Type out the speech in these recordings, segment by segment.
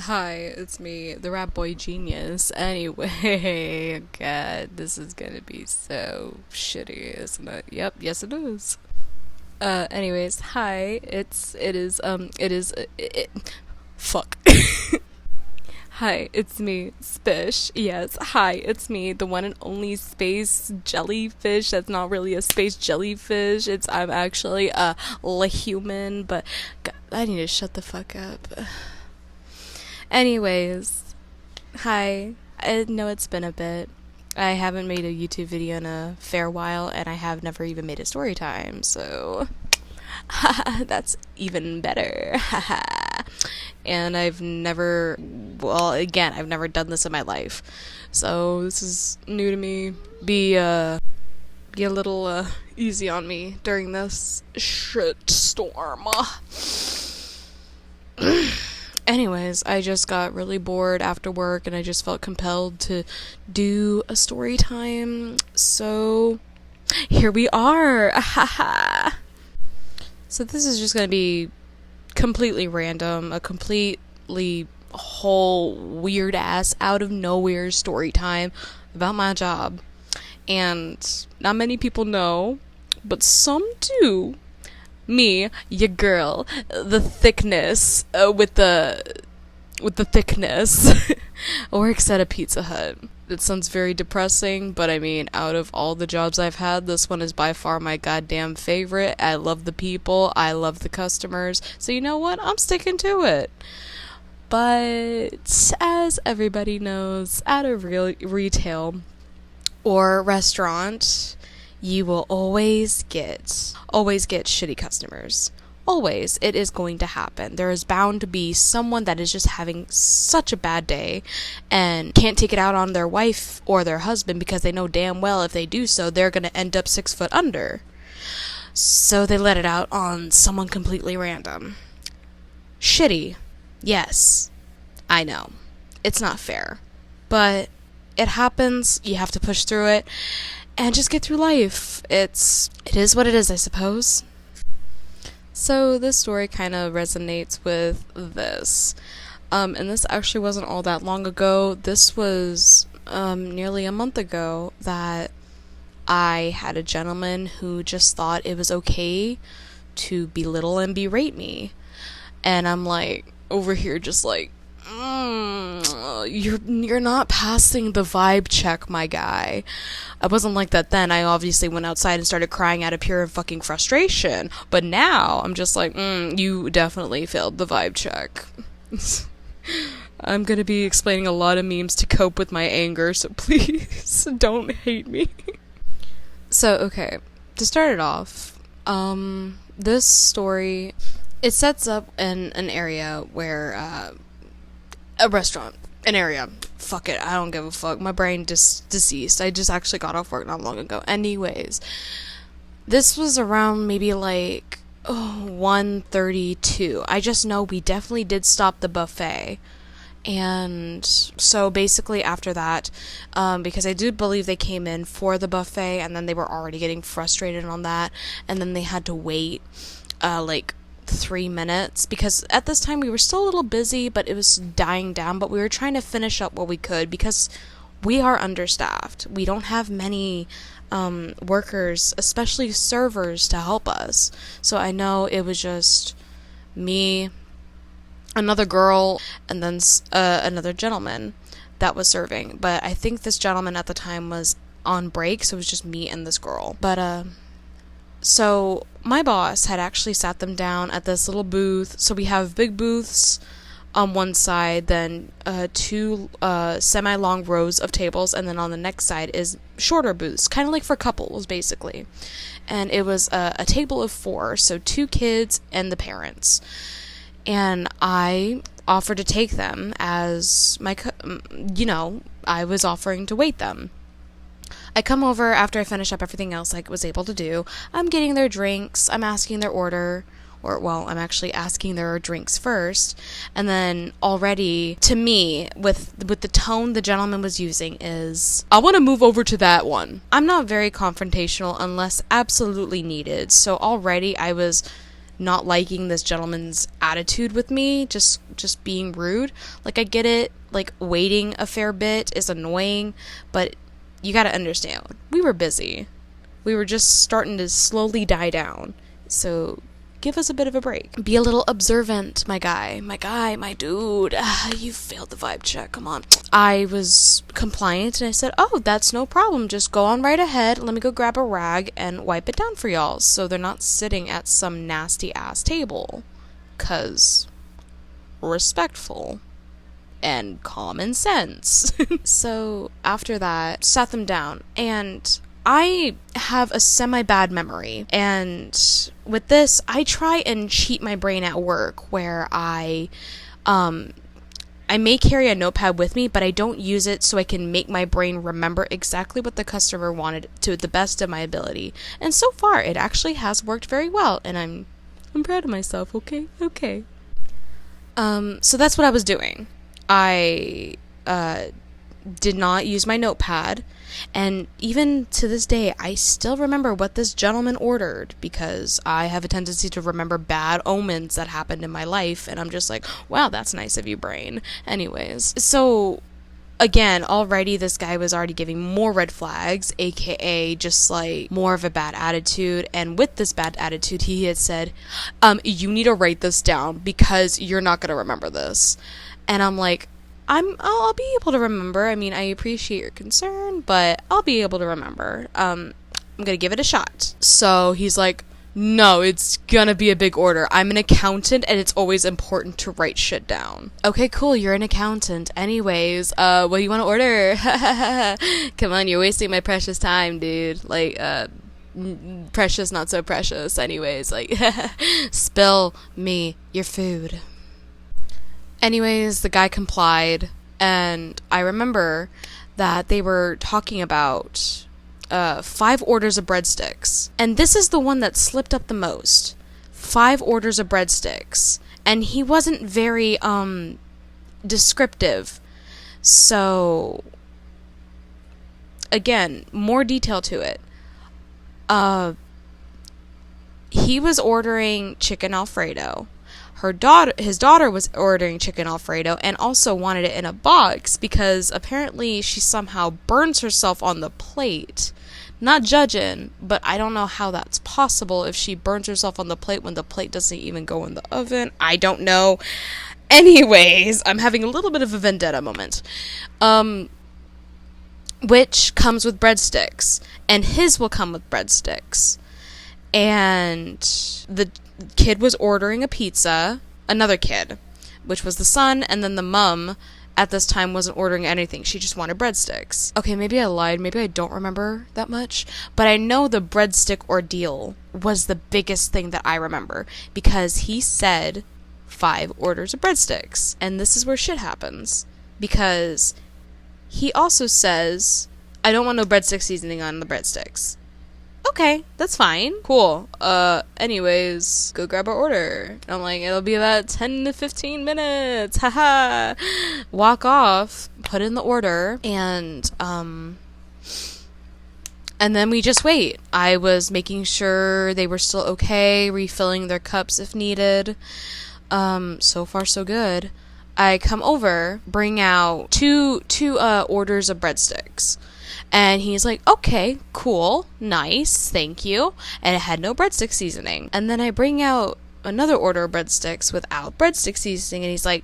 Hi, it's me, the rap boy genius. Anyway, God, this is gonna be so shitty, isn't it? Yep, yes it is. Anyways, hi, fuck. Hi, it's me, Spish. Yes, hi, it's me, the one and only space jellyfish that's not really a space jellyfish. I'm actually a human, but God, I need to shut the fuck up. Anyways, hi. I know it's been a bit. I haven't made a YouTube video in a fair while, and I have never even made a story time, so that's even better. And I've never done this in my life, so this is new to me. Be a little easy on me during this shit storm. Anyways, I just got really bored after work and I just felt compelled to do a story time. So here we are. So this is just going to be completely random, a completely whole weird ass out of nowhere story time about my job. And not many people know, but some do. Me, your girl, the thickness with the thickness works at a Pizza Hut. It sounds very depressing, but I mean, out of all the jobs I've had, this one is by far my goddamn favorite. I love the people, I love the customers, so you know what? I'm sticking to it. But as everybody knows, at a real retail or restaurant, you will always get shitty customers. Always. It is going to happen. There is bound to be someone that is just having such a bad day and can't take it out on their wife or their husband because they know damn well if they do so, they're going to end up 6 foot under. So they let it out on someone completely random. Shitty. Yes. I know. It's not fair. But it happens. You have to push through it and just get through life. It is what it is, I suppose. So this story kind of resonates with this. And this actually wasn't all that long ago. This was nearly a month ago that I had a gentleman who just thought it was okay to belittle and berate me. And I'm like, over here just like, you're not passing the vibe check, my guy. I wasn't like that then. I obviously went outside and started crying out of pure fucking frustration. But now I'm just like, you definitely failed the vibe check. I'm gonna be explaining a lot of memes to cope with my anger, so please don't hate me. So, okay, to start it off, this story, it sets up in an area where, a restaurant, an area. Fuck it, I don't give a fuck. My brain deceased. I just actually got off work not long ago. Anyways, this was around maybe like 1:32. I just know we definitely did stop the buffet. And so basically after that, because I do believe they came in for the buffet and then they were already getting frustrated on that, and then they had to wait like 3 minutes because at this time we were still a little busy, but it was dying down, but we were trying to finish up what we could because we are understaffed. We don't have many workers, especially servers, to help us. So I know it was just me, another girl, and then another gentleman that was serving. But I think this gentleman at the time was on break, so it was just me and this girl. But so my boss had actually sat them down at this little booth. So we have big booths on one side, then two semi-long rows of tables, and then on the next side is shorter booths, kind of like for couples, basically. And it was a table of 4, so 2 kids and the parents. And I offered to take them as I was offering to wait them. I come over after I finish up everything else I was able to do. I'm getting their drinks. I'm asking their order. I'm actually asking their drinks first. And then already, to me, with the tone the gentleman was using is, I want to move over to that one. I'm not very confrontational unless absolutely needed. So already I was not liking this gentleman's attitude with me, just being rude. Like, I get it, like, waiting a fair bit is annoying, but you gotta understand, we were busy. We were just starting to slowly die down. So give us a bit of a break. Be a little observant, my guy, my dude. You failed the vibe check, come on. I was compliant and I said, oh, that's no problem. Just go on right ahead. Let me go grab a rag and wipe it down for y'all so they're not sitting at some nasty ass table. 'Cause respectful and common sense. So after that, sat them down, and I have a semi-bad memory, and with this, I try and cheat my brain at work, where I may carry a notepad with me, but I don't use it so I can make my brain remember exactly what the customer wanted to the best of my ability. And so far, it actually has worked very well, and I'm proud of myself, okay? So that's what I was doing. I did not use my notepad, and even to this day, I still remember what this gentleman ordered, because I have a tendency to remember bad omens that happened in my life, and I'm just like, wow, that's nice of you, brain. Anyways, so again, already this guy was already giving more red flags, aka just like more of a bad attitude. And with this bad attitude, he had said, you need to write this down because you're not going to remember this. And I'm like, I'll be able to remember. I mean, I appreciate your concern, but I'll be able to remember. I'm gonna give it a shot. So he's like, no, it's gonna be a big order. I'm an accountant, and it's always important to write shit down. Okay, cool, you're an accountant. Anyways, what do you want to order? Come on, you're wasting my precious time, dude. Like, precious, not so precious. Anyways, like, spill me your food. Anyways, the guy complied, and I remember that they were talking about 5 orders of breadsticks. And this is the one that slipped up the most. 5 orders of breadsticks. And he wasn't very descriptive. So, again, more detail to it. He was ordering chicken Alfredo. His daughter was ordering chicken Alfredo and also wanted it in a box because apparently she somehow burns herself on the plate. Not judging, but I don't know how that's possible if she burns herself on the plate when the plate doesn't even go in the oven. I don't know. Anyways, I'm having a little bit of a vendetta moment. Which comes with breadsticks. And his will come with breadsticks. And the kid was ordering a pizza, another kid, which was the son, and then the mom at this time wasn't ordering anything. She just wanted breadsticks. Okay, maybe I lied. Maybe I don't remember that much. But I know the breadstick ordeal was the biggest thing that I remember, because he said 5 orders of breadsticks. And this is where shit happens. Because he also says, I don't want no breadstick seasoning on the breadsticks. Okay, that's fine. Cool. Anyways, go grab our order. And I'm like, it'll be about 10 to 15 minutes. Haha. Walk off, put in the order, and then we just wait. I was making sure they were still okay, refilling their cups if needed. So far so good. I come over, bring out two orders of breadsticks. And he's like, okay, cool, nice, thank you. And it had no breadstick seasoning. And then I bring out another order of breadsticks without breadstick seasoning. And he's like,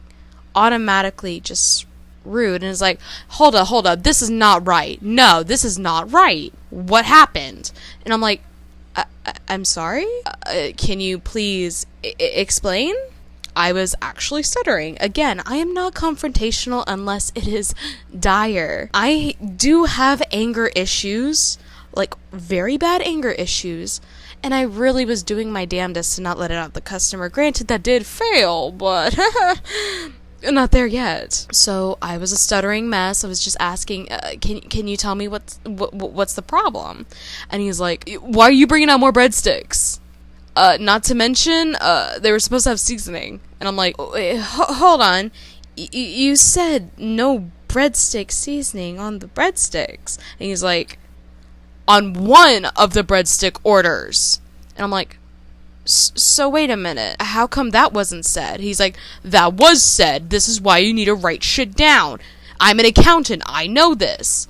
automatically just rude. And is like, hold up, this is not right. No, this is not right. What happened? And I'm like, I'm sorry? Can you please explain? I was actually stuttering. Again, I am not confrontational unless it is dire. I do have anger issues, like very bad anger issues, and I really was doing my damnedest to not let it out the customer. Granted, that did fail, but not there yet. So I was a stuttering mess. I was just asking, can you tell me what's the problem? And he's like, why are you bringing out more breadsticks? Not to mention, they were supposed to have seasoning. And I'm like, hold on. You said no breadstick seasoning on the breadsticks. And he's like, on one of the breadstick orders. And I'm like, So wait a minute, how come that wasn't said? He's like, that was said. This is why you need to write shit down. I'm an accountant. I know this.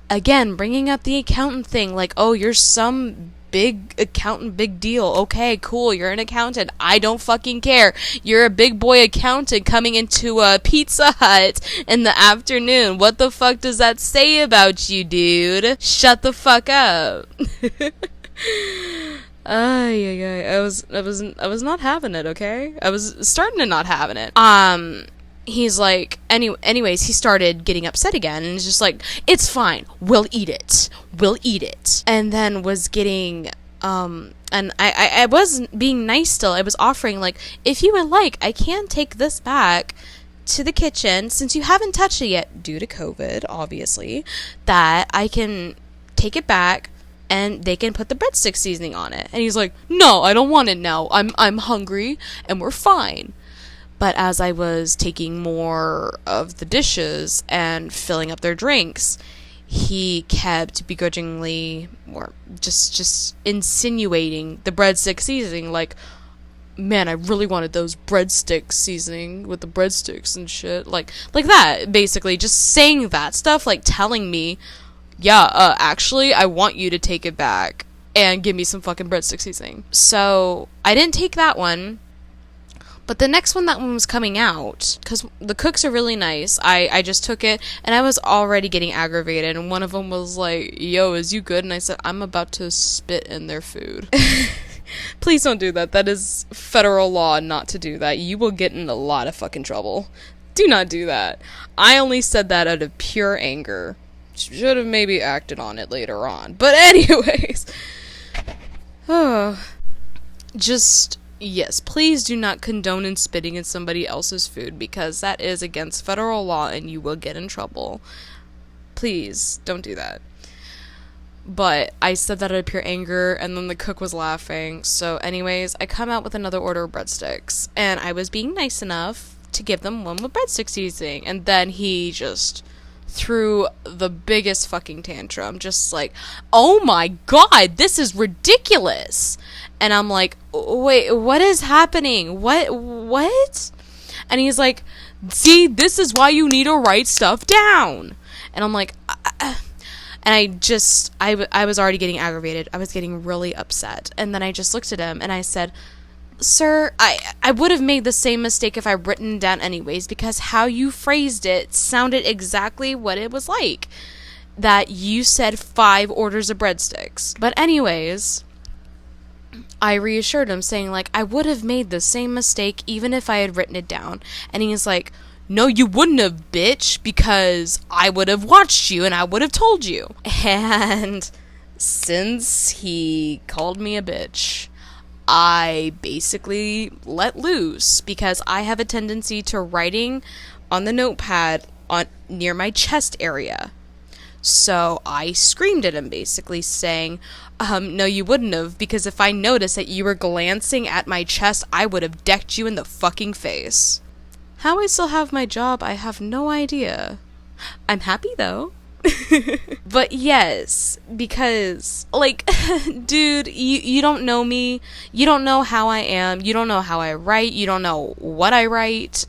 Again, bringing up the accountant thing, like, oh, you're some big accountant, big deal. Okay, cool, you're an accountant. I don't fucking care. You're a big boy accountant coming into a Pizza Hut in the afternoon. What the fuck does that say about you, dude? Shut the fuck up. I was not having it, okay? I was starting to not having it. He's like, anyways, he started getting upset again, and it's just like, it's fine, we'll eat it. And then was getting, and I wasn't being nice still. I was offering, like, if you would like, I can take this back to the kitchen, since you haven't touched it yet, due to COVID, obviously, that I can take it back, and they can put the breadstick seasoning on it. And he's like, no, I don't want it now. I'm hungry, and we're fine. But as I was taking more of the dishes and filling up their drinks, he kept begrudgingly, or just insinuating the breadstick seasoning, like, man, I really wanted those breadstick seasoning with the breadsticks and shit. Like that, basically. Just saying that stuff, like telling me, yeah, actually, I want you to take it back and give me some fucking breadstick seasoning. So, I didn't take that one. But the next one, that one was coming out, because the cooks are really nice. I just took it, and I was already getting aggravated, and one of them was like, yo, is you good? And I said, I'm about to spit in their food. Please don't do that. That is federal law not to do that. You will get in a lot of fucking trouble. Do not do that. I only said that out of pure anger. Should have maybe acted on it later on. But anyways. Yes, please do not condone in spitting in somebody else's food, because that is against federal law and you will get in trouble. Please, don't do that. But I said that out of pure anger, and then the cook was laughing. So anyways, I come out with another order of breadsticks, and I was being nice enough to give them one with breadstick seasoning, and then he just threw the biggest fucking tantrum, just like, oh my god, this is ridiculous. And I'm like, wait, what is happening? What? And he's like, see, this is why you need to write stuff down. And I'm like, and I was already getting aggravated. I was getting really upset. And then I just looked at him and I said, sir, I would have made the same mistake if I'd written it down anyways, because how you phrased it sounded exactly what it was like. That you said 5 orders of breadsticks. But anyways, I reassured him, saying, like, I would have made the same mistake even if I had written it down. And he's like, no, you wouldn't have, bitch, because I would have watched you and I would have told you. And since he called me a bitch, I basically let loose, because I have a tendency to writing on the notepad near my chest area. So I screamed at him, basically saying, no, you wouldn't have, because if I noticed that you were glancing at my chest, I would have decked you in the fucking face. How I still have my job, I have no idea. I'm happy, though. But yes, because, like, dude, you don't know me, you don't know how I am, you don't know how I write, you don't know what I write,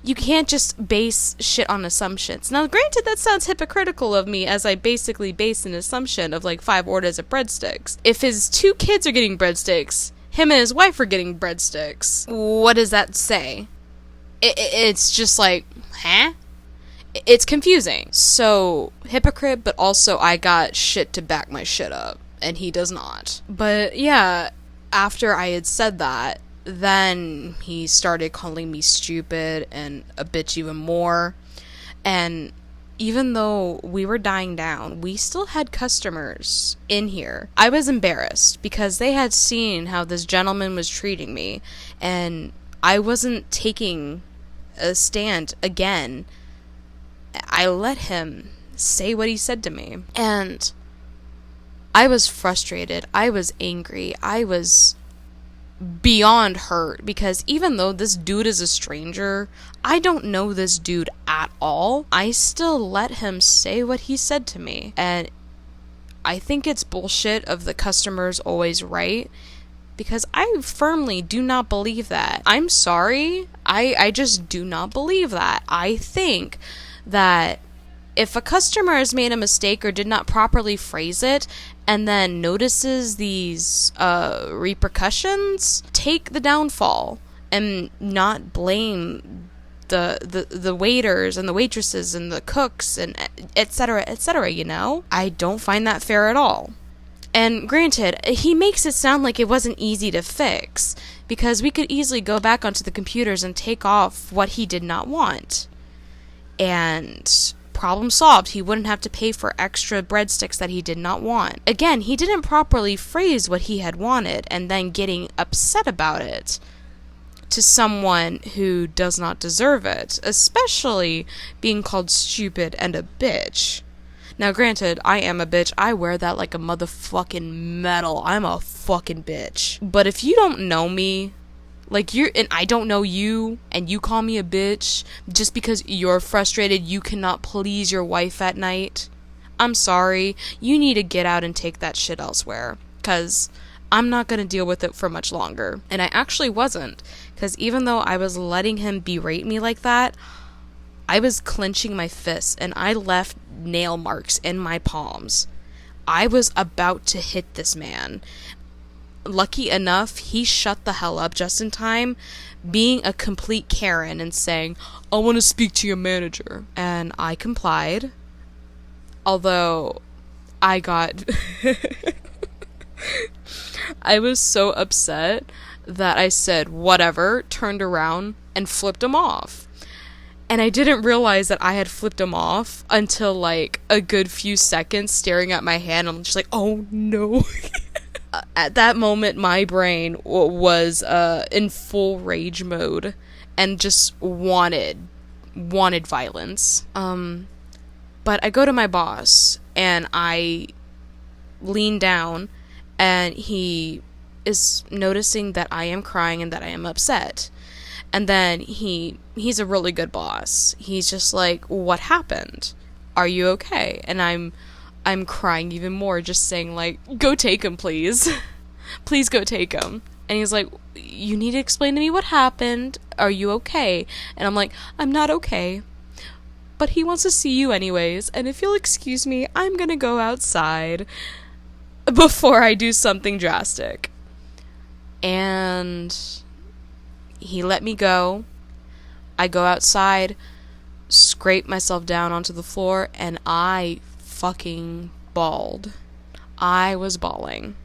you can't just base shit on assumptions. Now, granted, that sounds hypocritical of me, as I basically base an assumption of, like, 5 orders of breadsticks. If his 2 kids are getting breadsticks, him and his wife are getting breadsticks, what does that say? It's just like, huh? It's confusing. So, hypocrite, but also I got shit to back my shit up, and he does not. But yeah, after I had said that, then he started calling me stupid and a bitch even more. And even though we were dying down, we still had customers in here. I was embarrassed because they had seen how this gentleman was treating me, and I wasn't taking a stand again. I let him say what he said to me. And I was frustrated. I was angry. I was beyond hurt, because even though this dude is a stranger, I don't know this dude at all, I still let him say what he said to me. And I think it's bullshit of the customer's always right. because I firmly do not believe that. I'm sorry. I just do not believe that. I think that if a customer has made a mistake or did not properly phrase it and then notices these repercussions, take the downfall and not blame the waiters and the waitresses and the cooks and etc., you know? I don't find that fair at all. And granted, he makes it sound like it wasn't easy to fix, because we could easily go back onto the computers and take off what he did not want. And problem solved. He wouldn't have to pay for extra breadsticks that he did not want. Again, he didn't properly phrase what he had wanted and then getting upset about it to someone who does not deserve it, especially being called stupid and a bitch. Now, granted, I am a bitch. I wear that like a motherfucking medal. I'm a fucking bitch. But if you don't know me, like and I don't know you, and you call me a bitch just because you're frustrated you cannot please your wife at night, I'm sorry. You need to get out and take that shit elsewhere, because I'm not going to deal with it for much longer. And I actually wasn't, because even though I was letting him berate me like that, I was clenching my fists, and I left nail marks in my palms. I was about to hit this man. Lucky enough, he shut the hell up just in time, being a complete Karen and saying, "I want to speak to your manager." And I complied. Although, I got... I was so upset that I said, whatever, turned around, and flipped him off. And I didn't realize that I had flipped him off until, like, a good few seconds staring at my hand. I'm just like, oh, no. At that moment, my brain was in full rage mode and just wanted violence. But I go to my boss, and I lean down, and he is noticing that I am crying and that I am upset. And then he's a really good boss. He's just like, "What happened? Are you okay?" And I'm crying even more, just saying like, "Go take him, please." Please go take him. And he's like, "You need to explain to me what happened. Are you okay?" And I'm like, "I'm not okay. But he wants to see you anyways, and if you'll excuse me, I'm gonna go outside before I do something drastic." And he let me go. I go outside, scrape myself down onto the floor, and I fucking bawled. I was bawling.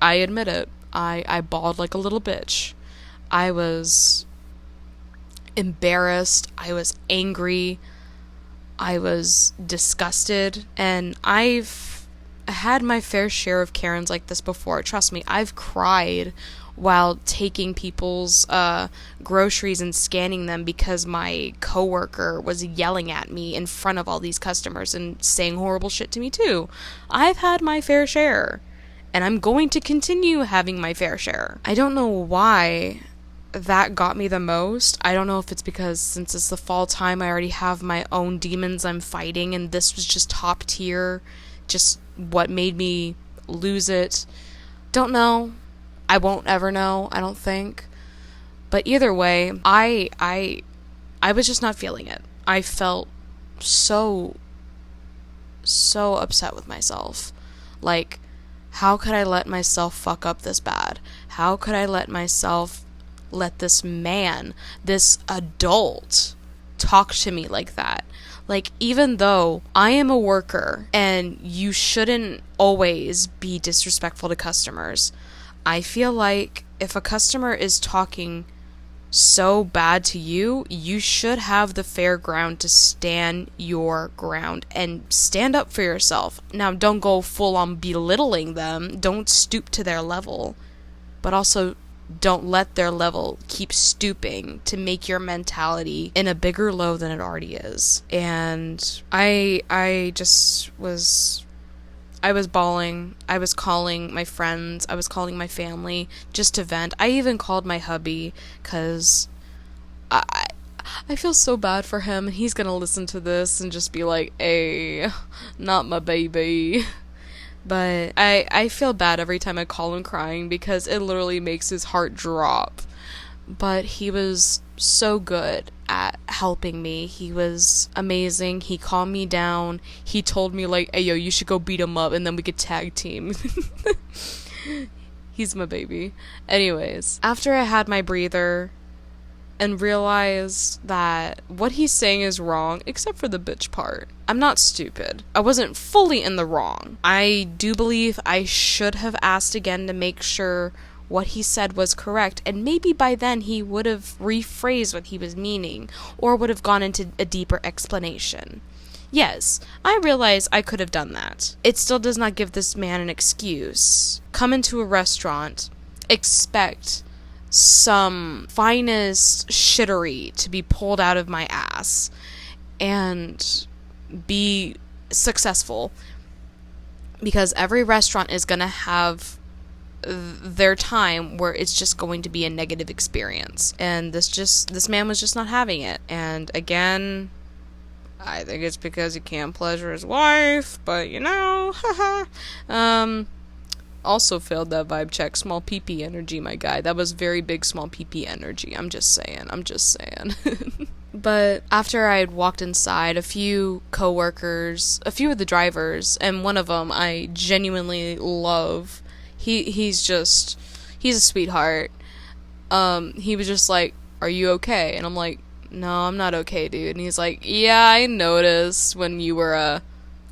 I admit it. I bawled like a little bitch. I was embarrassed. I was angry. I was disgusted. And I've had my fair share of Karens like this before. Trust me, I've cried while taking people's groceries and scanning them because my coworker was yelling at me in front of all these customers and saying horrible shit to me too. I've had my fair share, and I'm going to continue having my fair share. I don't know why that got me the most. I don't know if it's because since it's the fall time, I already have my own demons I'm fighting, and this was just top tier, just what made me lose it. Don't know. I won't ever know, I don't think. But either way, I was just not feeling it. I felt so upset with myself. Like, how could I let myself fuck up this bad? How could I let this man, this adult, talk to me like that? Like, even though I am a worker and you shouldn't always be disrespectful to customers, I feel like if a customer is talking so bad to you, you should have the fair ground to stand your ground and stand up for yourself. Now, don't go full on belittling them. Don't stoop to their level. But also, don't let their level keep stooping to make your mentality in a bigger low than it already is. And I was bawling. I was calling my friends. I was calling my family just to vent. I even called my hubby because I feel so bad for him. He's going to listen to this and just be like, "Hey, not my baby." But I feel bad every time I call him crying because it literally makes his heart drop. But he was so good at helping me. He was amazing. He calmed me down. He told me, like, hey, yo, you should go beat him up and then we could tag team. He's my baby. Anyways, after I had my breather and realized that what he's saying is wrong, except for the bitch part. I'm not stupid. I wasn't fully in the wrong. I do believe I should have asked again to make sure what he said was correct, and maybe by then he would have rephrased what he was meaning, or would have gone into a deeper explanation. Yes, I realize I could have done that. It still does not give this man an excuse. Come into a restaurant, expect some finest shittery to be pulled out of my ass, and be successful, because every restaurant is going to have their time where it's just going to be a negative experience, and this man was just not having it. And again, I think it's because he can't pleasure his wife, but haha. Also failed that vibe check. Small PP energy, my guy. That was very big small PP energy. I'm just saying. But after I had walked inside, a few coworkers, a few of the drivers, and one of them I genuinely love. He's a sweetheart. He was just like, "Are you okay?" And I'm like, "No, I'm not okay, dude." And he's like, "Yeah, I noticed when you were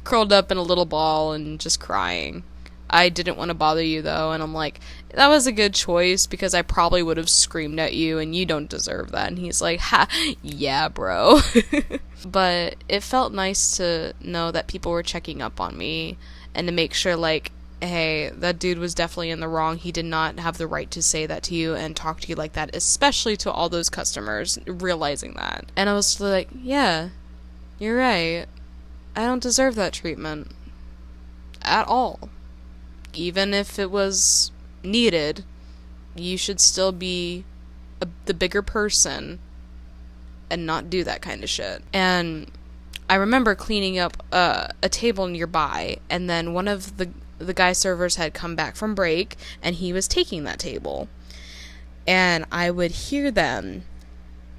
curled up in a little ball and just crying. I didn't want to bother you, though." And I'm like, that was a good choice, because I probably would have screamed at you, and you don't deserve that. And he's like, ha, yeah, bro. But it felt nice to know that people were checking up on me, and to make sure, like, hey, that dude was definitely in the wrong. He did not have the right to say that to you and talk to you like that, especially to all those customers, realizing that. And I was like, yeah, you're right. I don't deserve that treatment. At all. Even if it was needed, you should still be the bigger person and not do that kind of shit. And I remember cleaning up a table nearby, and then one of the guy servers had come back from break, and he was taking that table. And I would hear them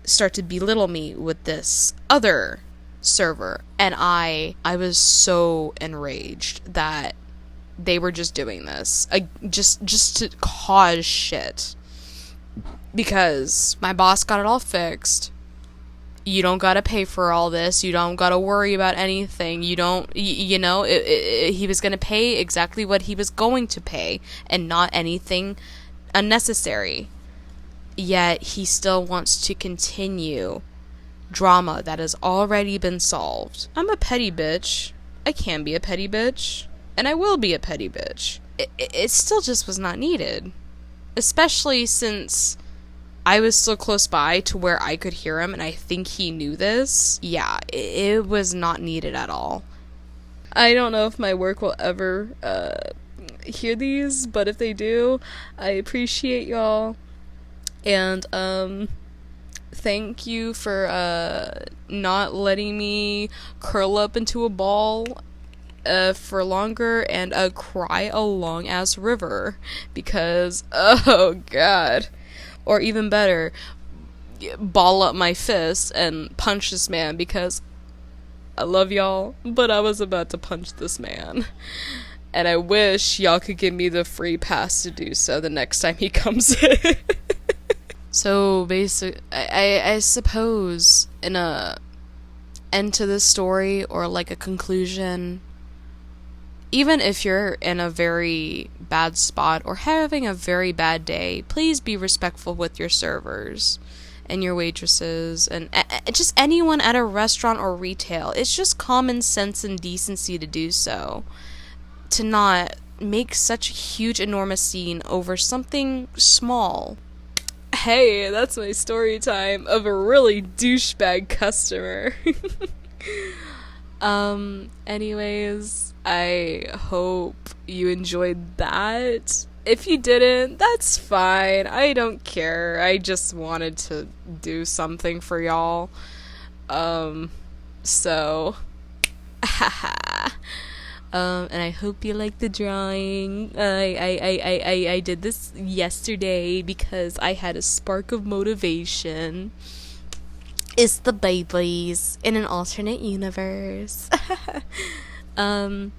start to belittle me with this other server, and I was so enraged that they were just doing this, just to cause shit, because my boss got it all fixed. You don't gotta pay for all this. You don't gotta worry about anything. You don't, he was gonna pay exactly what he was going to pay, and not anything unnecessary. Yet he still wants to continue drama that has already been solved. I'm a petty bitch. I can be a petty bitch. And I will be a petty bitch. It still just was not needed. Especially since I was still close by to where I could hear him, and I think he knew this. Yeah, it was not needed at all. I don't know if my work will ever hear these, but if they do, I appreciate y'all. And thank you for not letting me curl up into a ball for longer and cry a long ass river, because oh god. Or even better, ball up my fist and punch this man, because I love y'all, but I was about to punch this man, and I wish y'all could give me the free pass to do so the next time he comes in. So basically, I suppose in a end to this story, or like a conclusion, even if you're in a very bad spot or having a very bad day, please be respectful with your servers and your waitresses and just anyone at a restaurant or retail. It's just common sense and decency to do so. To not make such a huge, enormous scene over something small. Hey, that's my story time of a really douchebag customer. Anyways, I hope you enjoyed that. If you didn't, that's fine. I don't care. I just wanted to do something for y'all. So, haha. And I hope you like the drawing. I did this yesterday because I had a spark of motivation. It's the babies in an alternate universe. um,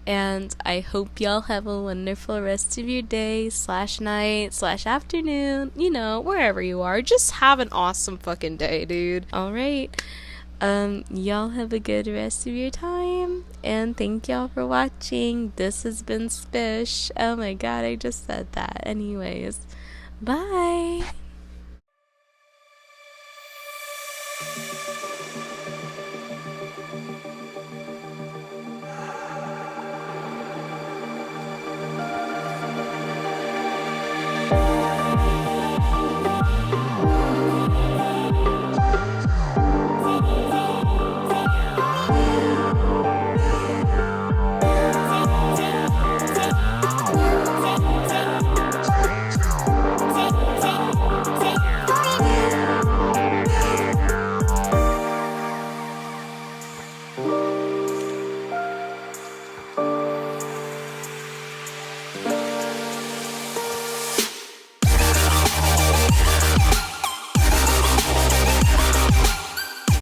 and I hope y'all have a wonderful rest of your day slash night slash afternoon. You know, wherever you are. Just have an awesome fucking day, dude. Alright. Y'all have a good rest of your time. And thank y'all for watching. This has been Spish. Oh my god, I just said that. Anyways. Bye.